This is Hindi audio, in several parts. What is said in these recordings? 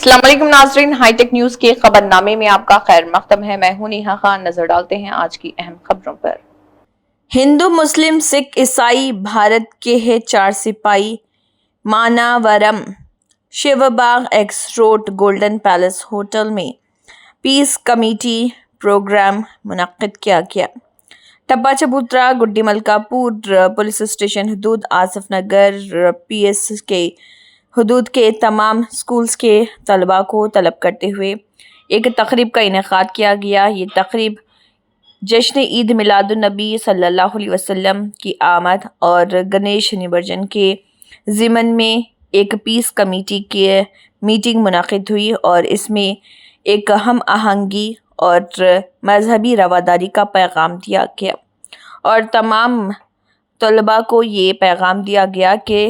अस्सलाम वालेकुम नाज़रीन, हाईटेक न्यूज के खबरनामे में आपका खैर मकदम है। मैं हूं नेहा खान। नजर डालते हैं आज की अहम खबरों पर। हिंदू, मुस्लिम, सिख, ईसाई भारत के हैं चार सिपाही। Manavaram Shivbagh X road golden palace hotel में पीस कमेटी प्रोग्राम मुनक्किद किया गया। टप्पा चबूतरा, गुड्डी मलकापुर पुलिस स्टेशन हदूद, आसिफ नगर पीएस के हदूद के तमाम स्कूल्स के तलबा को तलब करते हुए एक तकरीब का इनेकाद किया गया। ये तकरीब जश्न ईद मिलादुन्नबी सल्लल्लाहु अलैहि वसल्लम की आमद और गणेश निमज्जन के ज़िमन में एक पीस कमेटी की मीटिंग मुनक़िद हुई और इसमें एक हम आहंगी और मजहबी रवादारी का पैगाम दिया गया और तमाम तलबा को ये पैगाम दिया गया कि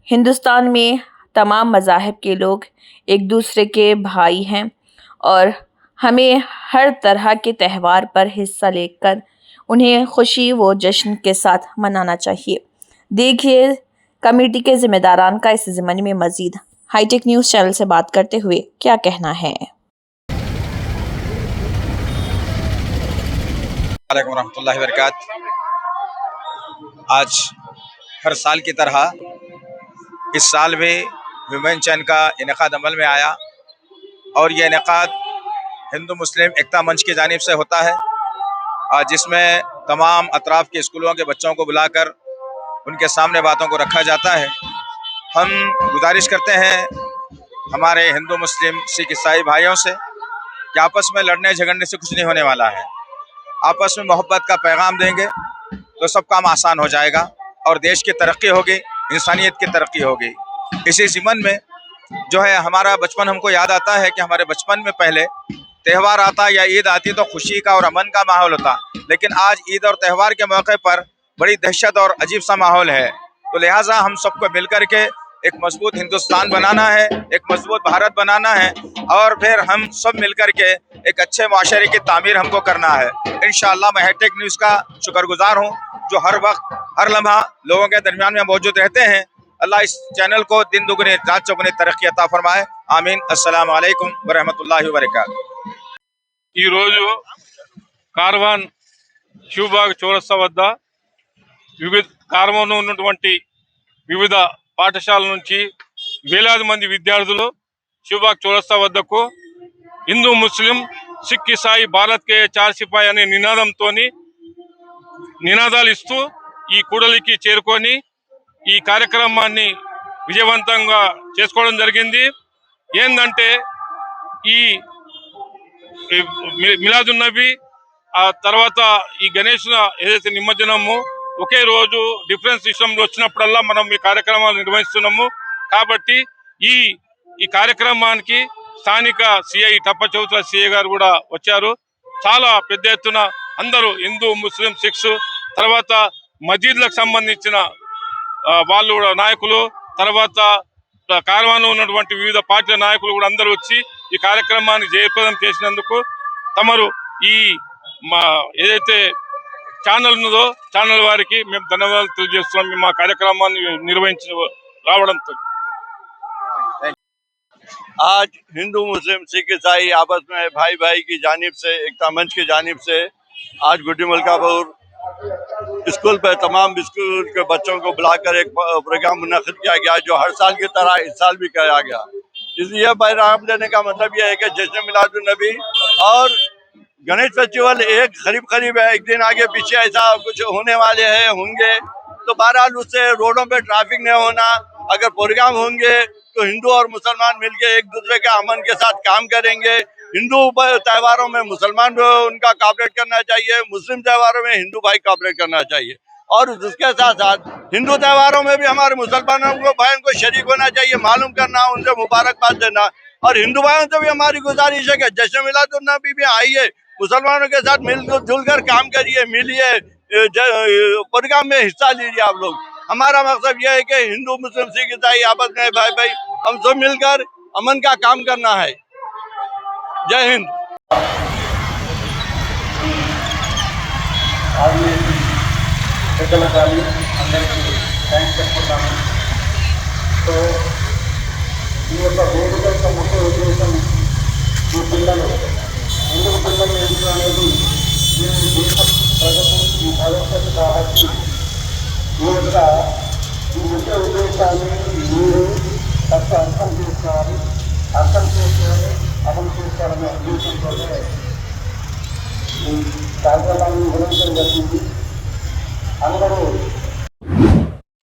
हिंदुस्तान में तमाम मज़ाहिब के लोग एक दूसरे के भाई हैं और हमें हर तरह के त्यौहार पर हिस्सा लेकर उन्हें खुशी व जश्न के साथ मनाना चाहिए। देखिए कमेटी के ज़िम्मेदारान का इस ज़िम्मन में मज़ीद हाईटेक न्यूज़ चैनल से बात करते हुए क्या कहना है। वालेकुम रहमतुल्लाहि व बरकात। आज हर साल की तरह इस साल भी विमेन चैन का इनेकाद अमल में आया और ये इनेकाद हिंदू मुस्लिम एकता मंच की जानिब से होता है, जिसमें तमाम अतराफ़ के स्कूलों के बच्चों को बुलाकर उनके सामने बातों को रखा जाता है। हम गुजारिश करते हैं हमारे हिंदू मुस्लिम सिख ईसाई भाइयों से कि आपस में लड़ने झगड़ने से कुछ नहीं होने वाला है। आपस में मोहब्बत का पैगाम देंगे तो सब काम आसान हो जाएगा और देश की तरक्की होगी, इंसानियत की तरक्की होगी। इसी ज़िमन में जो है हमारा बचपन हमको याद आता है कि हमारे बचपन में पहले त्यौहार आता या ईद आती तो खुशी का और अमन का माहौल होता, लेकिन आज ईद और त्यौहार के मौके पर बड़ी दहशत और अजीब सा माहौल है। तो लिहाजा हम सबको मिलकर के एक मजबूत हिंदुस्तान बनाना है, एक मजबूत भारत बनाना है और फिर हम सब मिलकर के एक अच्छे माशरे की तामीर हमको करना है। इंशाअल्लाह मैं हाईटेक न्यूज़ का शुक्रगुजार हूँ जो हर वक्त हर लम्हा लोगों के दरमियान में मौजूद रहते हैं। अल्लाह इस चैनल को दिन दुगनी रात चौगुनी तरक्की अता फरमाए। आमीन। अस्सलाम वालेकुम व रहमतुल्लाहि व बरकातुहू। ఈ రోజు కార్వాన్ షూబాగ్ చౌరస్తా వద్ద కార్వాన్లో ఉన్నటువంటి వివిధ పాఠశాలల నుంచి వేలాది మంది విద్యార్థులు షూబాగ్ చౌరస్తా వద్దకు హిందూ ముస్లిం సిక్ ఇసాయి భారత్ కే చార్ సిపాయి అనే నినాదాలు ఇస్తూ ఈ కూడలికి చేరుకొని ఈ కార్యక్రమాన్ని విజయవంతంగా చేసుకోవడం జరిగింది. ఏందంటే ఈ మిలాదున్నబి ఆ తర్వాత ఈ గణేష్ ఏదైతే నిమజ్జనము ఒకే రోజు డిఫరెన్స్ విషయంలో వచ్చినప్పుడల్లా మనం ఈ కార్యక్రమాలు నిర్వహిస్తున్నాము. కాబట్టి ఈ కార్యక్రమానికి స్థానిక సిఐ టప్ప చౌత్ర సిఐ గారు కూడా వచ్చారు. చాలా పెద్ద ఎత్తున అందరూ హిందూ ముస్లిం సిఖ్స్ తర్వాత మసీద్లకు సంబంధించిన వాళ్ళు కూడా నాయకులు తర్వాత కార్వాన్లో ఉన్నటువంటి వివిధ పార్టీల నాయకులు కూడా అందరూ వచ్చి ఈ కార్యక్రమాన్ని జయప్రదం చేసినందుకు తమరు ఈ ఏదైతే ఛానల్ ఉన్నదో ఛానల్ వారికి మేము ధన్యవాదాలు తెలియజేస్తున్నాం. మేము మా కార్యక్రమాన్ని నిర్వహించి రావడంతో आज हिंदू मुस्लिम सिख ईसाई आपस में भाई भाई की जानिब से एकता मंच की जानिब से आज गुड्डी मलकापुर स्कूल पर तमाम स्कूल के बच्चों को बुलाकर एक प्रोग्राम मुनक़िद किया गया जो हर साल की तरह इस साल भी किया गया। इसलिए पैगाम देने का मतलब यह है कि जश्न मिलादुन्नबी और गणेश फेस्टिवल एक करीब है, एक दिन आगे पीछे ऐसा कुछ होने वाले हैं होंगे, तो बहरहाल उससे रोडों पे ट्रैफिक नहीं होना। अगर प्रोग्राम होंगे तो हिंदू और मुसलमान मिलके एक दूसरे के अमन के साथ काम करेंगे। हिंदू त्योहारों में मुसलमान उनका कॉपरेट करना चाहिए, मुस्लिम त्योहारों में हिंदू भाई कॉपरेट करना चाहिए और उसके साथ साथ हिंदू त्योहारों में भी हमारे मुसलमानों को भाइयों को शरीक होना चाहिए, मालूम करना, उनसे मुबारकबाद देना। और हिंदू भाइयों से भी हमारी गुजारिश है कि जश्न मिलादुन्नबी भी आइए, मुसलमानों के साथ मिलजुल कर काम करिए, मिलिए, प्रोग्राम में हिस्सा लीजिए आप लोग। हमारा मकसद यह है कि हिंदू मुस्लिम सिख ईसाई आपस में भाई भाई हम सब मिलकर अमन का काम करना है। जय हिंद। तो ఈ యొక్క వేదిక యొక్క ముఖ్య ఉద్దేశం ఈ పిల్లలు ఎందుకు పిల్లలు ఎందుకు అనేది ఈ దేశ ప్రగతి ఈ భవిష్యత్తు కాబట్టి ఈ యొక్క ఈ ముఖ్య ఉద్దేశాన్ని మీరు ఫస్ట్ అర్థం చేసుకోవాలి, అర్థం చేసుకొని అమలు చేసుకోవాలనే ఉద్దేశంతో ఈ కార్యక్రమాన్ని నిర్వహించడం జరిగింది. అందరూ